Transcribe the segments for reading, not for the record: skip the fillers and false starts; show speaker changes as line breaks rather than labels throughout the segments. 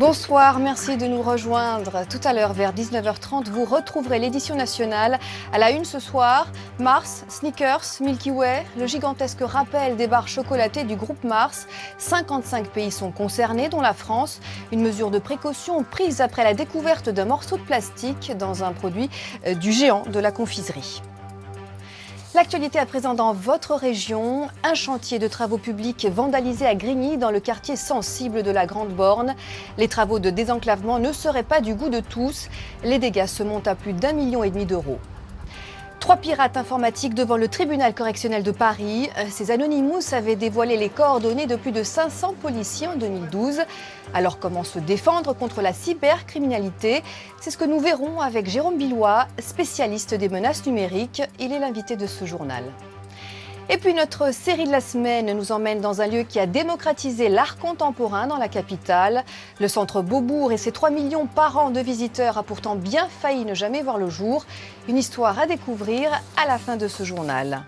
Bonsoir, merci de nous rejoindre. Tout à l'heure, vers 19h30, vous retrouverez l'édition nationale. À la une ce soir, Mars, Snickers, Milky Way, le gigantesque rappel des barres chocolatées du groupe Mars. 55 pays sont concernés, dont la France. Une mesure de précaution prise après la découverte d'un morceau de plastique dans un produit du géant de la confiserie. L'actualité à présent dans votre région. Un chantier de travaux publics vandalisé à Grigny, dans le quartier sensible de la Grande Borne. Les travaux de désenclavement ne seraient pas du goût de tous. Les dégâts se montent à plus d'1,5 million d'euros. 3 pirates informatiques devant le tribunal correctionnel de Paris. Ces Anonymous avaient dévoilé les coordonnées de plus de 500 policiers en 2012. Alors comment se défendre contre la cybercriminalité? C'est ce que nous verrons avec Jérôme Billois, spécialiste des menaces numériques. Il est l'invité de ce journal. Et puis notre série de la semaine nous emmène dans un lieu qui a démocratisé l'art contemporain dans la capitale. Le centre Beaubourg et ses 3 millions par an de visiteurs a pourtant bien failli ne jamais voir le jour. Une histoire à découvrir à la fin de ce journal.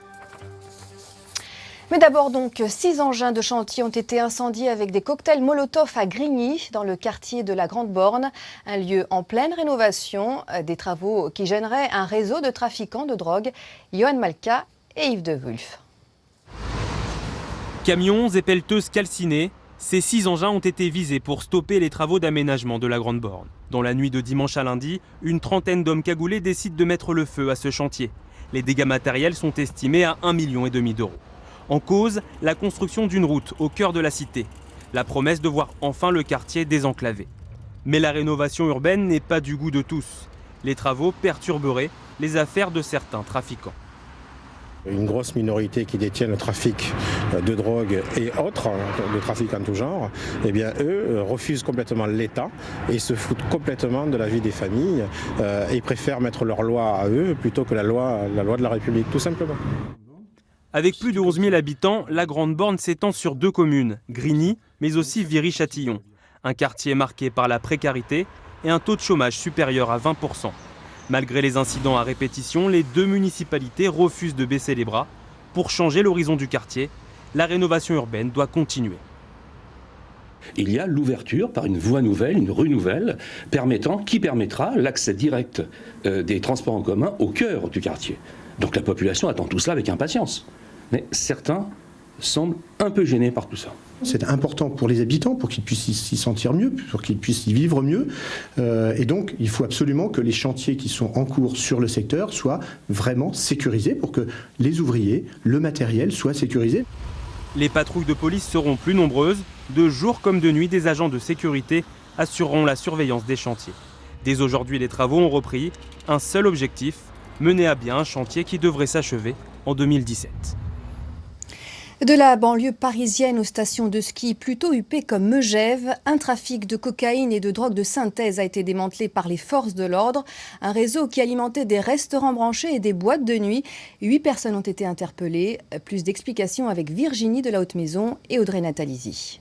Mais d'abord donc, 6 engins de chantier ont été incendiés avec des cocktails Molotov à Grigny, dans le quartier de la Grande Borne. Un lieu en pleine rénovation, des travaux qui gêneraient un réseau de trafiquants de drogue. Johan Malka et Yves De Wulf.
Camions et pelleteuses calcinés, ces 6 engins ont été visés pour stopper les travaux d'aménagement de la Grande Borne. Dans la nuit de dimanche à lundi, une trentaine d'hommes cagoulés décident de mettre le feu à ce chantier. Les dégâts matériels sont estimés à 1,5 million d'euros. En cause, la construction d'une route au cœur de la cité. La promesse de voir enfin le quartier désenclavé. Mais la rénovation urbaine n'est pas du goût de tous. Les travaux perturberaient les affaires de certains trafiquants.
Une grosse minorité qui détient le trafic de drogue et autres, de trafic en tout genre, eh bien eux refusent complètement l'État et se foutent complètement de la vie des familles et préfèrent mettre leur loi à eux plutôt que la loi de la République, tout simplement.
Avec plus de 11 000 habitants, la Grande Borne s'étend sur 2 communes, Grigny, mais aussi Viry-Châtillon. Un quartier marqué par la précarité et un taux de chômage supérieur à 20%. Malgré les incidents à répétition, les 2 municipalités refusent de baisser les bras. Pour changer l'horizon du quartier, la rénovation urbaine doit continuer.
Il y a l'ouverture par une voie nouvelle, une rue nouvelle, qui permettra l'accès direct des transports en commun au cœur du quartier. Donc la population attend tout cela avec impatience. Mais certains semblent un peu gênés par tout ça.
C'est important pour les habitants, pour qu'ils puissent s'y sentir mieux, pour qu'ils puissent y vivre mieux. Et donc, il faut absolument que les chantiers qui sont en cours sur le secteur soient vraiment sécurisés pour que les ouvriers, le matériel soient sécurisés.
Les patrouilles de police seront plus nombreuses. De jour comme de nuit, des agents de sécurité assureront la surveillance des chantiers. Dès aujourd'hui, les travaux ont repris. Un seul objectif, mener à bien un chantier qui devrait s'achever en 2017.
De la banlieue parisienne aux stations de ski plutôt huppées comme Megève, un trafic de cocaïne et de drogue de synthèse a été démantelé par les forces de l'ordre. Un réseau qui alimentait des restaurants branchés et des boîtes de nuit. 8 personnes ont été interpellées. Plus d'explications avec Virginie de la Haute-Maison et Audrey Natalizi.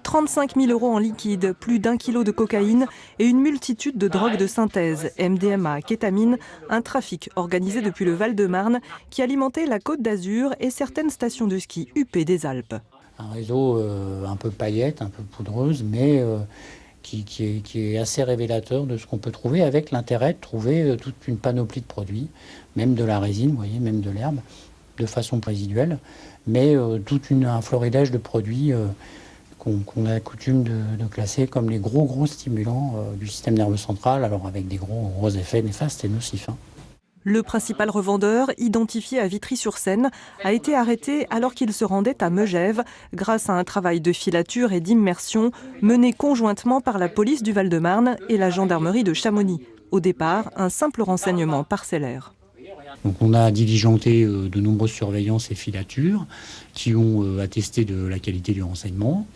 35 000 € en liquide, plus d'1 kilo de cocaïne et une multitude de drogues de synthèse, MDMA, kétamine, un trafic organisé depuis le Val-de-Marne qui alimentait la Côte d'Azur et certaines stations de ski huppées des Alpes.
Un réseau un peu paillette, un peu poudreuse, mais qui est assez révélateur de ce qu'on peut trouver, avec l'intérêt de trouver toute une panoplie de produits, même de la résine, vous voyez, même de l'herbe, de façon résiduelle, mais un florilège de produits qu'on a coutume de classer comme les gros stimulants du système nerveux central, alors avec des gros effets néfastes et nocifs.
Le principal revendeur, identifié à Vitry-sur-Seine, a été arrêté alors qu'il se rendait à Megève grâce à un travail de filature et d'immersion mené conjointement par la police du Val-de-Marne et la gendarmerie de Chamonix. Au départ, un simple renseignement parcellaire.
Donc on a diligenté de nombreuses surveillances et filatures qui ont attesté de la qualité du renseignement.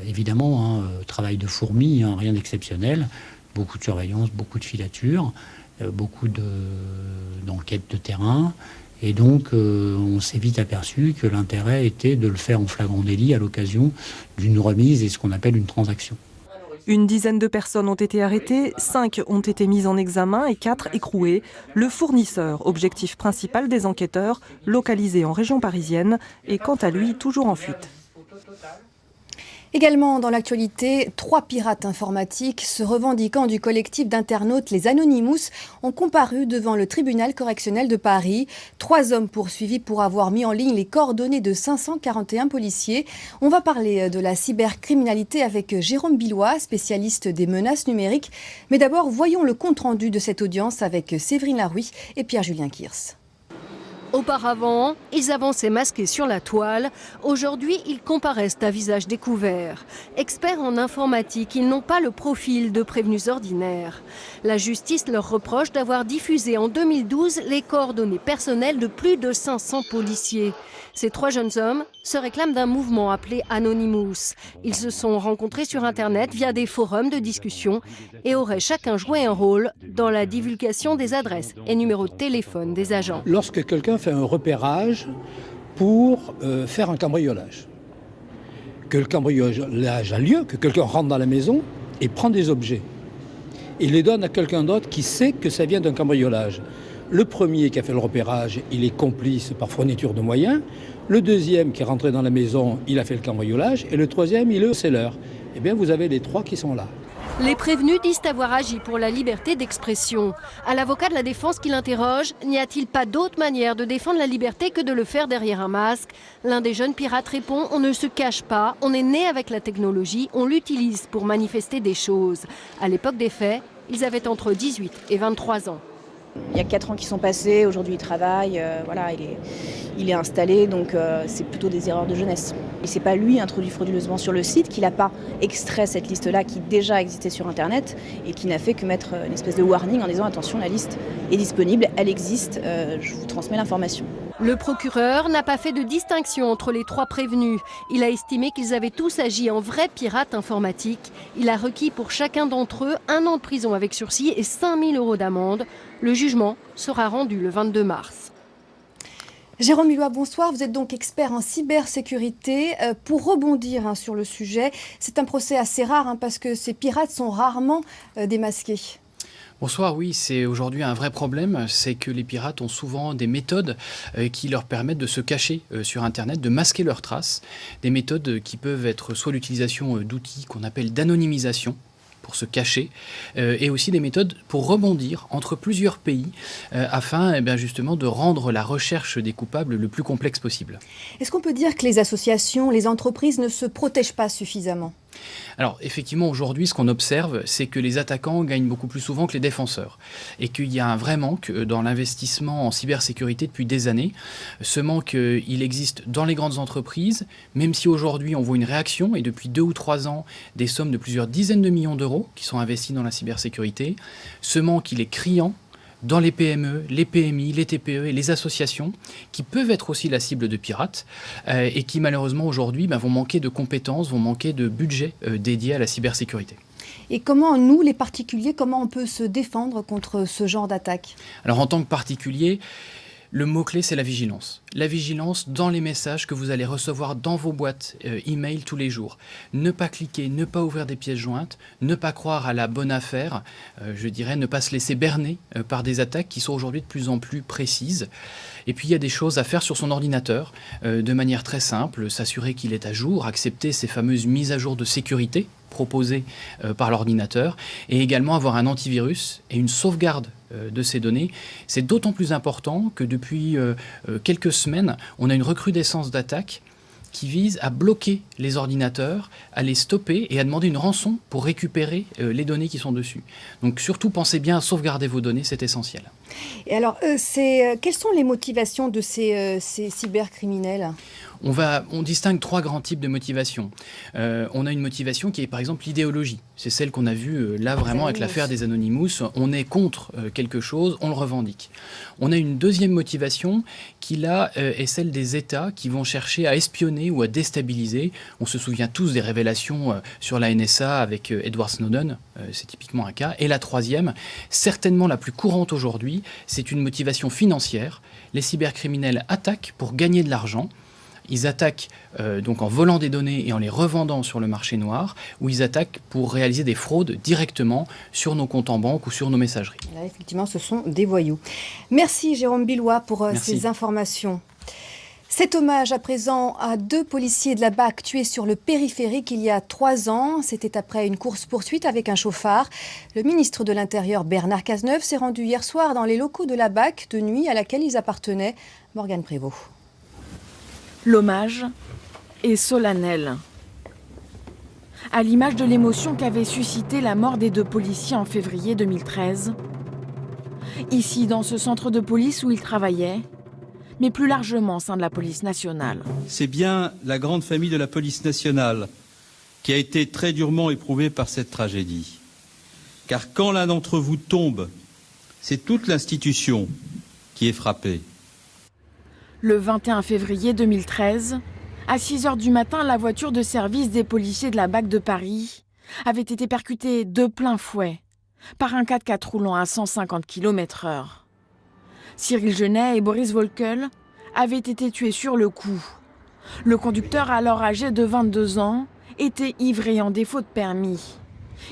Évidemment, travail de fourmi, rien d'exceptionnel. Beaucoup de surveillance, beaucoup de filatures, beaucoup d'enquêtes de terrain. Et donc on s'est vite aperçu que l'intérêt était de le faire en flagrant délit à l'occasion d'une remise et ce qu'on appelle une transaction.
Une dizaine de personnes ont été arrêtées, 5 ont été mises en examen et 4 écrouées. Le fournisseur, objectif principal des enquêteurs, localisé en région parisienne, est quant à lui toujours en fuite.
Également dans l'actualité, 3 pirates informatiques se revendiquant du collectif d'internautes Les Anonymous ont comparu devant le tribunal correctionnel de Paris. 3 hommes poursuivis pour avoir mis en ligne les coordonnées de 541 policiers. On va parler de la cybercriminalité avec Jérôme Billois, spécialiste des menaces numériques. Mais d'abord, voyons le compte-rendu de cette audience avec Séverine Larouille et Pierre-Julien Kirs.
Auparavant, ils avançaient masqués sur la toile. Aujourd'hui, ils comparaissent à visage découvert. Experts en informatique, ils n'ont pas le profil de prévenus ordinaires. La justice leur reproche d'avoir diffusé en 2012 les coordonnées personnelles de plus de 500 policiers. Ces 3 jeunes hommes se réclament d'un mouvement appelé Anonymous. Ils se sont rencontrés sur Internet via des forums de discussion et auraient chacun joué un rôle dans la divulgation des adresses et numéros de téléphone des agents.
Lorsque quelqu'un fait un repérage pour faire un cambriolage, que le cambriolage a lieu, que quelqu'un rentre dans la maison et prend des objets et les donne à quelqu'un d'autre qui sait que ça vient d'un cambriolage. Le premier qui a fait le repérage, il est complice par fourniture de moyens. Le deuxième qui est rentré dans la maison, il a fait le cambriolage. Et le troisième, il est au seller. Eh bien, vous avez les 3 qui sont là.
Les prévenus disent avoir agi pour la liberté d'expression. À l'avocat de la défense qui l'interroge, n'y a-t-il pas d'autre manière de défendre la liberté que de le faire derrière un masque? L'un des jeunes pirates répond: on ne se cache pas, on est né avec la technologie, on l'utilise pour manifester des choses. À l'époque des faits, ils avaient entre 18 et 23 ans.
Il y a 4 ans qui sont passés, aujourd'hui il travaille, il est installé, donc c'est plutôt des erreurs de jeunesse. Et c'est pas lui introduit frauduleusement sur le site, qu'il n'a pas extrait cette liste-là qui déjà existait sur Internet et qui n'a fait que mettre une espèce de warning en disant attention, la liste est disponible, elle existe, je vous transmets l'information.
Le procureur n'a pas fait de distinction entre les 3 prévenus. Il a estimé qu'ils avaient tous agi en vrais pirates informatiques. Il a requis pour chacun d'entre eux 1 an de prison avec sursis et 5 000 € d'amende. Le jugement sera rendu le 22 mars.
Jérôme Billois, bonsoir. Vous êtes donc expert en cybersécurité. Pour rebondir sur le sujet, c'est un procès assez rare parce que ces pirates sont rarement démasqués.
Bonsoir, oui, c'est aujourd'hui un vrai problème, c'est que les pirates ont souvent des méthodes qui leur permettent de se cacher sur Internet, de masquer leurs traces, des méthodes qui peuvent être soit l'utilisation d'outils qu'on appelle d'anonymisation, pour se cacher, et aussi des méthodes pour rebondir entre plusieurs pays afin justement de rendre la recherche des coupables le plus complexe possible.
Est-ce qu'on peut dire que les associations, les entreprises ne se protègent pas suffisamment ?
Alors effectivement, aujourd'hui, ce qu'on observe, c'est que les attaquants gagnent beaucoup plus souvent que les défenseurs et qu'il y a un vrai manque dans l'investissement en cybersécurité depuis des années. Ce manque, il existe dans les grandes entreprises, même si aujourd'hui on voit une réaction et depuis 2 ou 3 ans, des sommes de plusieurs dizaines de millions d'euros qui sont investis dans la cybersécurité. Ce manque, il est criant dans les PME, les PMI, les TPE et les associations qui peuvent être aussi la cible de pirates et qui malheureusement aujourd'hui vont manquer de compétences, vont manquer de budget dédié à la cybersécurité.
Et comment, nous, les particuliers, comment on peut se défendre contre ce genre d'attaque ?
Alors en tant que particulier, le mot-clé, c'est la vigilance. La vigilance dans les messages que vous allez recevoir dans vos boîtes email tous les jours. Ne pas cliquer, ne pas ouvrir des pièces jointes, ne pas croire à la bonne affaire, je dirais ne pas se laisser berner par des attaques qui sont aujourd'hui de plus en plus précises. Et puis il y a des choses à faire sur son ordinateur de manière très simple, s'assurer qu'il est à jour, accepter ces fameuses mises à jour de sécurité proposées par l'ordinateur et également avoir un antivirus et une sauvegarde de ces données. C'est d'autant plus important que depuis quelques semaines, on a une recrudescence d'attaques qui vise à bloquer les ordinateurs, à les stopper et à demander une rançon pour récupérer les données qui sont dessus. Donc surtout, pensez bien à sauvegarder vos données, c'est essentiel.
Et alors, quelles sont les motivations de ces cybercriminels ?
On distingue 3 grands types de motivations. On a une motivation qui est par exemple l'idéologie. C'est celle qu'on a vue là vraiment avec l'affaire des Anonymous. On est contre quelque chose, on le revendique. On a une deuxième motivation qui là est celle des États qui vont chercher à espionner ou à déstabiliser. On se souvient tous des révélations sur la NSA avec Edward Snowden, c'est typiquement un cas. Et la troisième, certainement la plus courante aujourd'hui, c'est une motivation financière. Les cybercriminels attaquent pour gagner de l'argent. Ils attaquent donc en volant des données et en les revendant sur le marché noir, ou ils attaquent pour réaliser des fraudes directement sur nos comptes en banque ou sur nos messageries.
Là, effectivement, ce sont des voyous. Merci Jérôme Billois pour
Merci.
ces informations. Cet hommage à présent à 2 policiers de la BAC tués sur le périphérique il y a 3 ans. C'était après une course-poursuite avec un chauffard. Le ministre de l'Intérieur Bernard Cazeneuve s'est rendu hier soir dans les locaux de la BAC de nuit à laquelle ils appartenaient. Morgane Prévost.
L'hommage est solennel. À l'image de l'émotion qu'avait suscité la mort des 2 policiers en février 2013. Ici, dans ce centre de police où ils travaillaient, mais plus largement au sein de la police nationale.
C'est bien la grande famille de la police nationale qui a été très durement éprouvée par cette tragédie. Car quand l'un d'entre vous tombe, c'est toute l'institution qui est frappée.
Le 21 février 2013, à 6h du matin, la voiture de service des policiers de la BAC de Paris avait été percutée de plein fouet par un 4x4 roulant à 150 km/h. Cyril Genet et Boris Volkel avaient été tués sur le coup. Le conducteur, alors âgé de 22 ans, était ivre et en défaut de permis.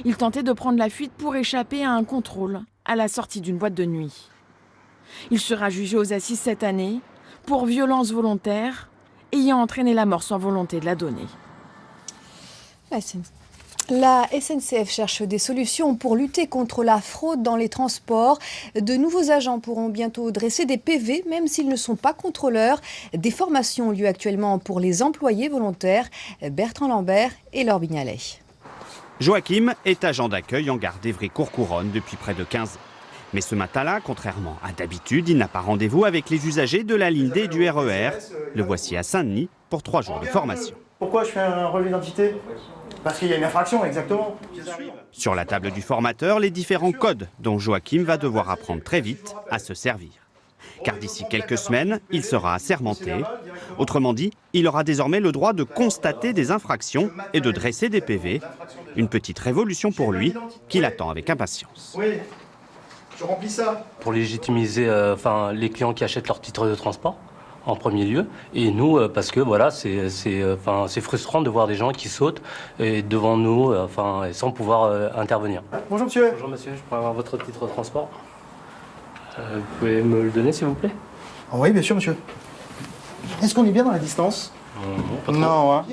Il tentait de prendre la fuite pour échapper à un contrôle à la sortie d'une boîte de nuit. Il sera jugé aux assises cette année pour violence volontaire ayant entraîné la mort sans volonté de la donner.
La SNCF cherche des solutions pour lutter contre la fraude dans les transports. De nouveaux agents pourront bientôt dresser des PV, même s'ils ne sont pas contrôleurs. Des formations ont lieu actuellement pour les employés volontaires. Bertrand Lambert et Laure Bignalet.
Joachim est agent d'accueil en gare d'Évry-Courcouronnes depuis près de 15 ans. Mais ce matin-là, contrairement à d'habitude, il n'a pas rendez-vous avec les usagers de la ligne D du RER. Le voici à Saint-Denis pour 3 jours de formation.
Pourquoi je fais un relevé d'identité ? Parce qu'il y a une infraction, exactement.
Sur la table du formateur, les différents codes dont Joachim va devoir apprendre très vite à se servir. Car d'ici quelques semaines, il sera assermenté. Autrement dit, il aura désormais le droit de constater des infractions et de dresser des PV. Une petite révolution pour lui, qu'il attend avec impatience.
Oui, je remplis ça.
Pour légitimiser les clients qui achètent leur titre de transport, en premier lieu, et nous, parce que voilà, c'est frustrant de voir des gens qui sautent devant nous, sans pouvoir intervenir.
Bonjour monsieur.
Bonjour monsieur, je pourrais avoir votre titre de transport. Vous pouvez me le donner s'il vous plaît?
Oui, bien sûr monsieur. Est-ce qu'on est bien dans la distance? Non, hein.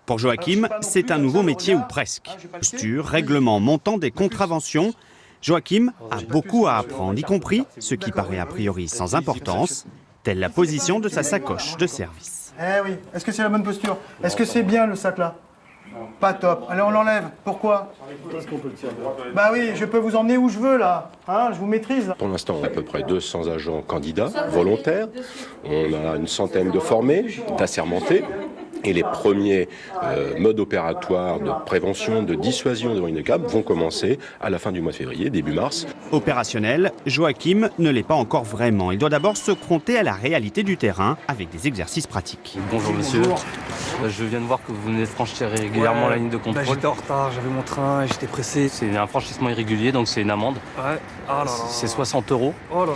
Pour Joachim, c'est un nouveau métier ou presque. Posture, règlement, montant des contraventions. Joachim a beaucoup à apprendre, y compris ce qui paraît a priori sans importance, telle la position de sa sacoche de service.
Eh oui, est-ce que c'est la bonne posture? Est-ce que c'est bien le sac là? Pas top. Allez, on l'enlève. Pourquoi? Bah oui, je peux vous emmener où je veux là. Hein, je vous maîtrise.
Pour l'instant, on a à peu près 200 agents candidats, volontaires. On a une centaine de formés, d'assermentés. Et les premiers modes opératoires de prévention, de dissuasion devant une CAB vont commencer à la fin du mois de février, début mars.
Opérationnel, Joachim ne l'est pas encore vraiment. Il doit d'abord se confronter à la réalité du terrain avec des exercices pratiques.
Bonjour monsieur, je viens de voir que vous venez de franchir régulièrement la ligne de contrôle.
J'étais en retard, j'avais mon train et j'étais pressé.
C'est un franchissement irrégulier, donc c'est une amende.
Ouais. Ah là là.
C'est 60 €.
Oh là.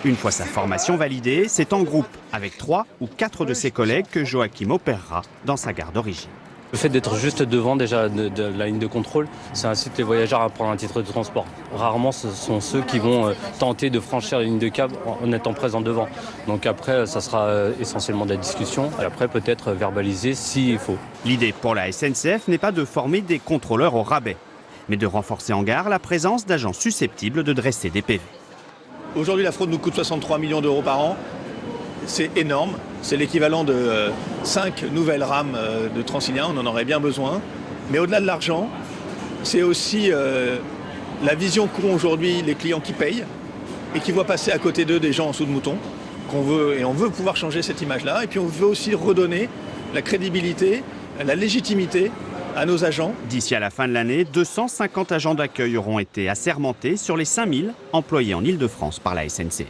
Une fois sa formation validée, c'est en groupe, avec 3 ou 4 de ses collègues, que Joachim opérera dans sa gare d'origine.
Le fait d'être juste devant déjà de la ligne de contrôle, ça incite les voyageurs à prendre un titre de transport. Rarement ce sont ceux qui vont tenter de franchir la ligne de cab en étant présents devant. Donc après, ça sera essentiellement de la discussion et après peut-être verbaliser s'il faut.
L'idée pour la SNCF n'est pas de former des contrôleurs au rabais, mais de renforcer en gare la présence d'agents susceptibles de dresser des PV.
Aujourd'hui, la fraude nous coûte 63 millions d'euros par an. C'est énorme. C'est l'équivalent de 5 nouvelles rames de Transilien. On en aurait bien besoin. Mais au-delà de l'argent, c'est aussi la vision qu'ont aujourd'hui les clients qui payent et qui voient passer à côté d'eux des gens en dessous de moutons. On veut pouvoir changer cette image-là. Et puis on veut aussi redonner la crédibilité, la légitimité à nos agents.
D'ici à la fin de l'année, 250 agents d'accueil auront été assermentés sur les 5000 employés en Ile-de-France par la SNCF.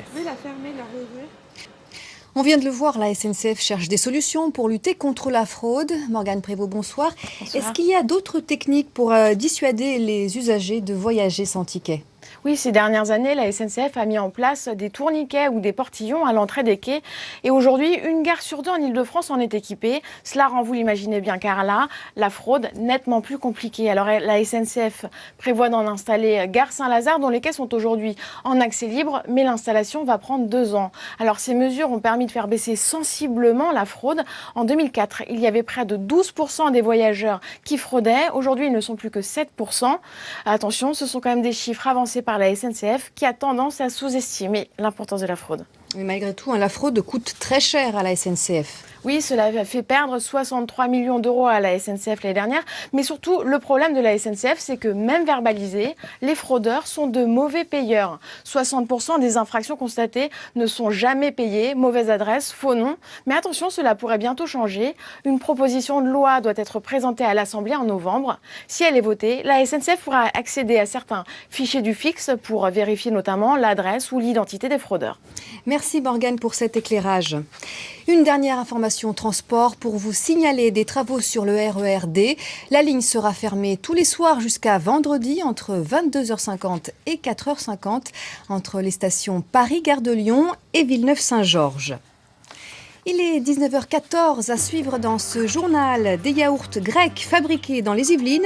On vient de le voir, la SNCF cherche des solutions pour lutter contre la fraude. Morgane Prévost, bonsoir. Est-ce qu'il y a d'autres techniques pour dissuader les usagers de voyager sans ticket ?
Oui, ces dernières années, la SNCF a mis en place des tourniquets ou des portillons à l'entrée des quais. Et aujourd'hui, une gare sur deux en Ile-de-France en est équipée. Cela rend, vous l'imaginez bien, car là, la fraude nettement plus compliquée. Alors la SNCF prévoit d'en installer gare Saint-Lazare, dont les quais sont aujourd'hui en accès libre, mais l'installation va prendre 2 ans. Alors ces mesures ont permis de faire baisser sensiblement la fraude. En 2004, il y avait près de 12% des voyageurs qui fraudaient. Aujourd'hui, ils ne sont plus que 7%. Attention, ce sont quand même des chiffres avancés par la SNCF qui a tendance à sous-estimer l'importance de la fraude.
Mais malgré tout, la fraude coûte très cher à la SNCF.
Oui, cela a fait perdre 63 millions d'euros à la SNCF l'année dernière. Mais surtout, le problème de la SNCF, c'est que même verbalisés, les fraudeurs sont de mauvais payeurs. 60% des infractions constatées ne sont jamais payées. Mauvaise adresse, faux nom. Mais attention, cela pourrait bientôt changer. Une proposition de loi doit être présentée à l'Assemblée en novembre. Si elle est votée, la SNCF pourra accéder à certains fichiers du fixe pour vérifier notamment l'adresse ou l'identité des fraudeurs.
Merci Morgane pour cet éclairage. Une dernière information transport pour vous signaler des travaux sur le RER-D. La ligne sera fermée tous les soirs jusqu'à vendredi entre 22h50 et 4h50 entre les stations Paris-Gare de Lyon et Villeneuve-Saint-Georges. Il est 19h14 à suivre dans ce journal des yaourts grecs fabriqués dans les Yvelines.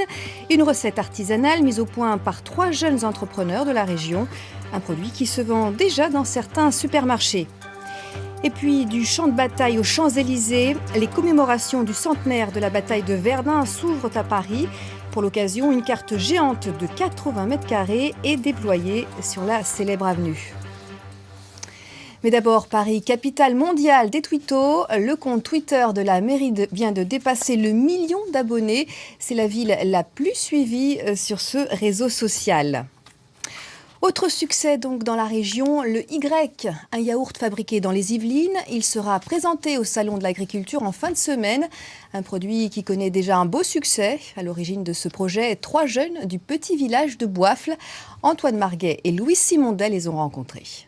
Une recette artisanale mise au point par 3 jeunes entrepreneurs de la région. Un produit qui se vend déjà dans certains supermarchés. Et puis du champ de bataille aux Champs-Élysées, les commémorations du centenaire de la bataille de Verdun s'ouvrent à Paris. Pour l'occasion, une carte géante de 80 mètres carrés est déployée sur la célèbre avenue. Mais d'abord, Paris, capitale mondiale des twittos. Le compte Twitter de la mairie vient de dépasser le 1 million d'abonnés. C'est la ville la plus suivie sur ce réseau social. Autre succès donc dans la région, le Y, un yaourt fabriqué dans les Yvelines. Il sera présenté au Salon de l'Agriculture en fin de semaine. Un produit qui connaît déjà un beau succès. À l'origine de ce projet, 3 jeunes du petit village de Boifle. Antoine Marguet et Louis Simondet les ont rencontrés.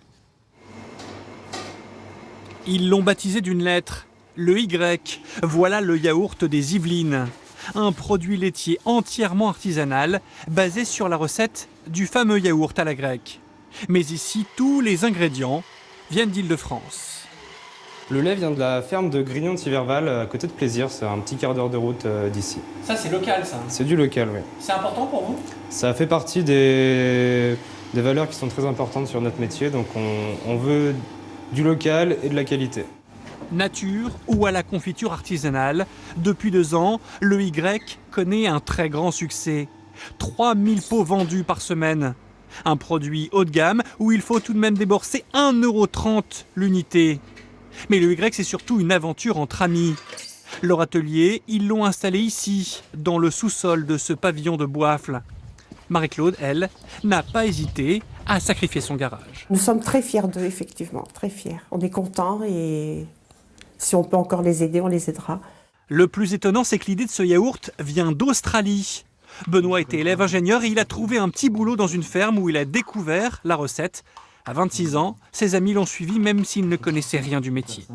Ils l'ont baptisé d'une lettre, le Y. Voilà le yaourt des Yvelines. Un produit laitier entièrement artisanal, basé sur la recette du fameux yaourt à la grecque. Mais ici, tous les ingrédients viennent d'Île-de-France.
Le lait vient de la ferme de Grignon de Tiverval, à côté de Plaisir, c'est un petit quart d'heure de route d'ici.
Ça, c'est local, ça?
C'est du local, oui.
C'est important pour vous?
Ça fait partie des valeurs qui sont très importantes sur notre métier, donc on veut du local et de la qualité.
Nature ou à la confiture artisanale, depuis 2 ans, le Y connaît un très grand succès. 3000 pots vendus par semaine. Un produit haut de gamme où il faut tout de même débourser 1,30 € l'unité. Mais le Y, c'est surtout une aventure entre amis. Leur atelier, ils l'ont installé ici, dans le sous-sol de ce pavillon de Boifle. Marie-Claude, elle, n'a pas hésité à sacrifier son garage.
Nous sommes très fiers d'eux, effectivement, très fiers. On est contents et si on peut encore les aider, on les aidera.
Le plus étonnant, c'est que l'idée de ce yaourt vient d'Australie. Benoît était élève ingénieur et il a trouvé un petit boulot dans une ferme où il a découvert la recette. À 26 ans, ses amis l'ont suivi même s'ils ne connaissaient rien du métier.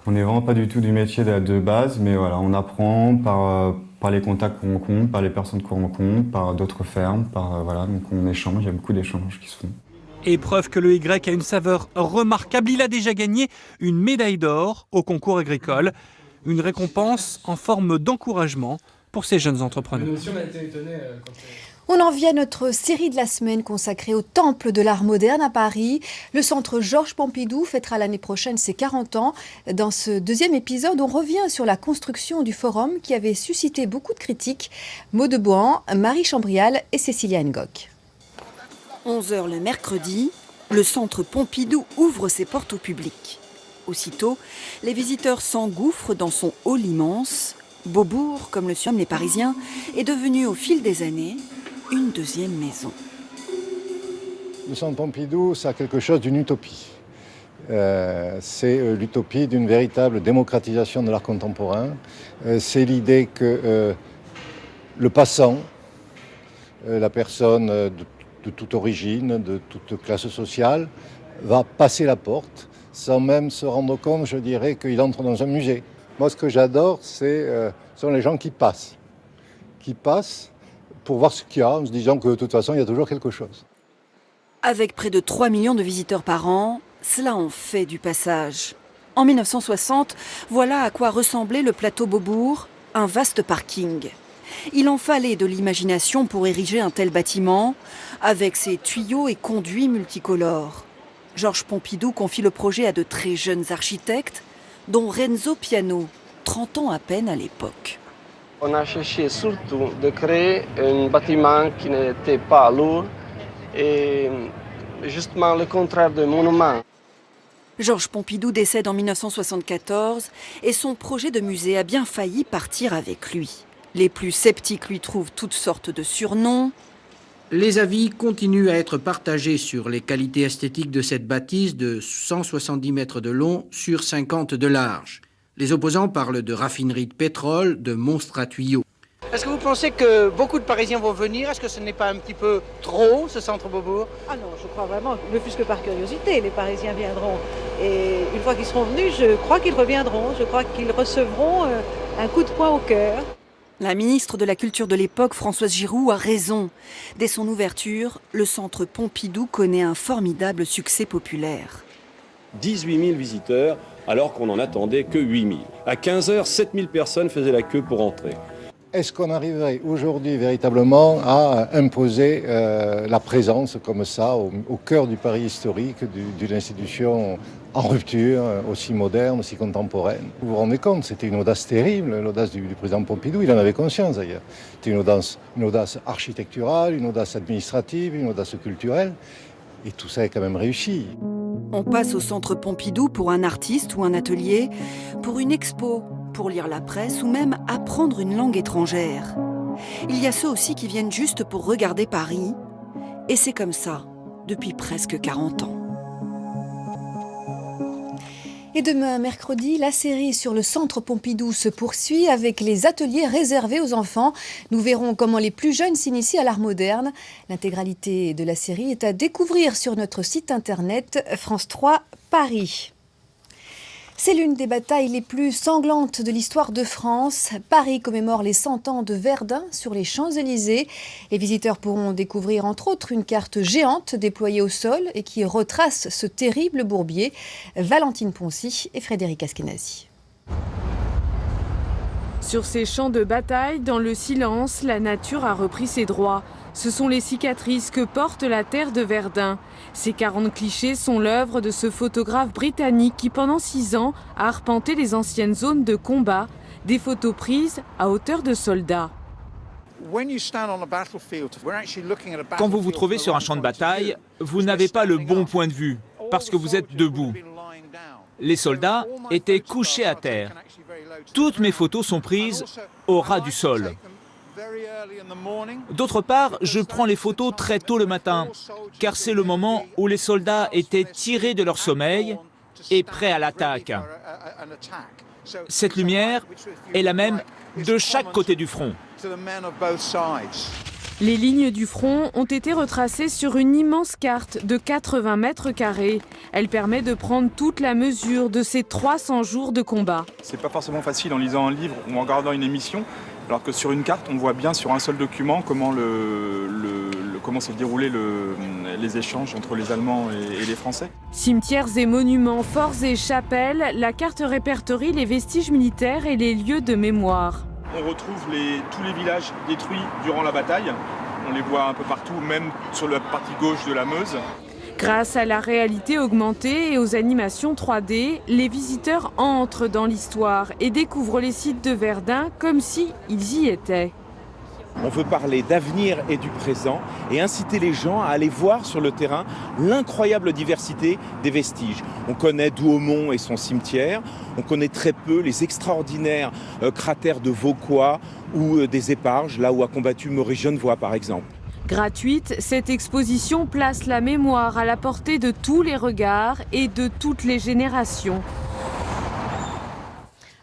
On n'est vraiment pas du tout du métier de base, mais voilà, on apprend par les contacts qu'on rencontre, par les personnes qu'on rencontre, par d'autres fermes, donc on échange, il y a beaucoup d'échanges qui se font.
Et preuve que le Y a une saveur remarquable, il a déjà gagné une médaille d'or au concours agricole, une récompense en forme d'encouragement pour ces jeunes entrepreneurs.
On en vient à notre série de la semaine consacrée au Temple de l'Art moderne à Paris. Le centre Georges Pompidou fêtera l'année prochaine ses 40 ans. Dans ce 2e épisode, on revient sur la construction du forum qui avait suscité beaucoup de critiques. Maud de Bohan, Marie Chambrial et Cécilia Ngoc.
11h le mercredi, le centre Pompidou ouvre ses portes au public. Aussitôt, les visiteurs s'engouffrent dans son hall immense. Beaubourg, comme le surnomment les Parisiens, est devenu au fil des années une 2e maison.
Le centre Pompidou, ça a quelque chose d'une utopie. C'est l'utopie d'une véritable démocratisation de l'art contemporain. C'est l'idée que le passant, la personne de toute origine, de toute classe sociale, va passer la porte sans même se rendre compte, je dirais, qu'il entre dans un musée. Moi, ce que j'adore, sont les gens qui passent pour voir ce qu'il y a, en se disant que de toute façon, il y a toujours quelque chose.
Avec près de 3 millions de visiteurs par an, cela en fait du passage. En 1960, voilà à quoi ressemblait le plateau Beaubourg, un vaste parking. Il en fallait de l'imagination pour ériger un tel bâtiment, avec ses tuyaux et conduits multicolores. Georges Pompidou confie le projet à de très jeunes architectes, dont Renzo Piano, 30 ans à peine à l'époque.
On a cherché surtout de créer un bâtiment qui n'était pas lourd et justement le contraire de monument.
Georges Pompidou décède en 1974 et son projet de musée a bien failli partir avec lui. Les plus sceptiques lui trouvent toutes sortes de surnoms.
Les avis continuent à être partagés sur les qualités esthétiques de cette bâtisse de 170 mètres de long sur 50 de large. Les opposants parlent de raffinerie de pétrole, de monstres à tuyaux.
Est-ce que vous pensez que beaucoup de Parisiens vont venir? Est-ce que ce n'est pas un petit peu trop, ce centre Beaubourg?
Ah non, je crois vraiment, ne fût-ce que par curiosité, les Parisiens viendront. Et une fois qu'ils seront venus, je crois qu'ils reviendront. Je crois qu'ils recevront un coup de poing au cœur.
La ministre de la Culture de l'époque, Françoise Giroud, a raison. Dès son ouverture, le centre Pompidou connaît un formidable succès populaire.
18 000 visiteurs, alors qu'on n'en attendait que 8 000. À 15 h, 7 000 personnes faisaient la queue pour entrer.
Est-ce qu'on arriverait aujourd'hui véritablement à imposer la présence comme ça au cœur du Paris historique, d'une institution en rupture, aussi moderne, aussi contemporaine? Vous vous rendez compte, c'était une audace terrible, l'audace du président Pompidou, il en avait conscience d'ailleurs. C'était une audace architecturale, une audace administrative, une audace culturelle, et tout ça est quand même réussi.
On passe au centre Pompidou pour un artiste ou un atelier, pour une expo, pour lire la presse ou même apprendre une langue étrangère. Il y a ceux aussi qui viennent juste pour regarder Paris, et c'est comme ça depuis presque 40 ans.
Et demain, mercredi, la série sur le centre Pompidou se poursuit avec les ateliers réservés aux enfants. Nous verrons comment les plus jeunes s'initient à l'art moderne. L'intégralité de la série est à découvrir sur notre site internet France 3 Paris. C'est l'une des batailles les plus sanglantes de l'histoire de France. Paris commémore les 100 ans de Verdun sur les Champs-Élysées. Les visiteurs pourront découvrir entre autres une carte géante déployée au sol et qui retrace ce terrible bourbier. Valentine Poncy et Frédéric Askenazi.
Sur ces champs de bataille, dans le silence, la nature a repris ses droits. Ce sont les cicatrices que porte la terre de Verdun. Ces 40 clichés sont l'œuvre de ce photographe britannique qui, pendant 6 ans, a arpenté les anciennes zones de combat, des photos prises à hauteur de soldats.
Quand vous vous trouvez sur un champ de bataille, vous n'avez pas le bon point de vue, parce que vous êtes debout. Les soldats étaient couchés à terre. Toutes mes photos sont prises au ras du sol. D'autre part, je prends les photos très tôt le matin, car c'est le moment où les soldats étaient tirés de leur sommeil et prêts à l'attaque. Cette lumière est la même de chaque côté du front.
Les lignes du front ont été retracées sur une immense carte de 80 mètres carrés. Elle permet de prendre toute la mesure de ces 300 jours de combat.
C'est pas forcément facile en lisant un livre ou en regardant une émission, alors que sur une carte, on voit bien sur un seul document comment comment se déroulaient les échanges entre les Allemands et les Français.
Cimetières et monuments, forts et chapelles, la carte répertorie les vestiges militaires et les lieux de mémoire.
On retrouve tous les villages détruits durant la bataille. On les voit un peu partout, même sur la partie gauche de la Meuse.
Grâce à la réalité augmentée et aux animations 3D, les visiteurs entrent dans l'histoire et découvrent les sites de Verdun comme si ils y étaient.
On veut parler d'avenir et du présent et inciter les gens à aller voir sur le terrain l'incroyable diversité des vestiges. On connaît Douaumont et son cimetière, on connaît très peu les extraordinaires cratères de Vauquois ou des Éparges, là où a combattu Maurice Genevoix par exemple.
Gratuite, cette exposition place la mémoire à la portée de tous les regards et de toutes les générations.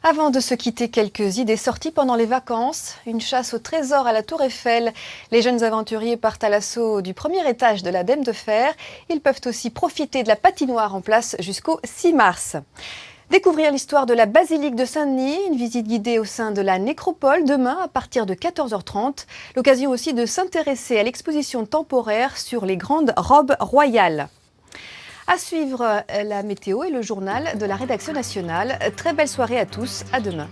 Avant de se quitter, quelques idées sorties pendant les vacances. Une chasse au trésor à la Tour Eiffel. Les jeunes aventuriers partent à l'assaut du premier étage de la Dème de Fer. Ils peuvent aussi profiter de la patinoire en place jusqu'au 6 mars. Découvrir l'histoire de la basilique de Saint-Denis, une visite guidée au sein de la nécropole demain à partir de 14h30. L'occasion aussi de s'intéresser à l'exposition temporaire sur les grandes robes royales. À suivre la météo et le journal de la rédaction nationale. Très belle soirée à tous, à demain.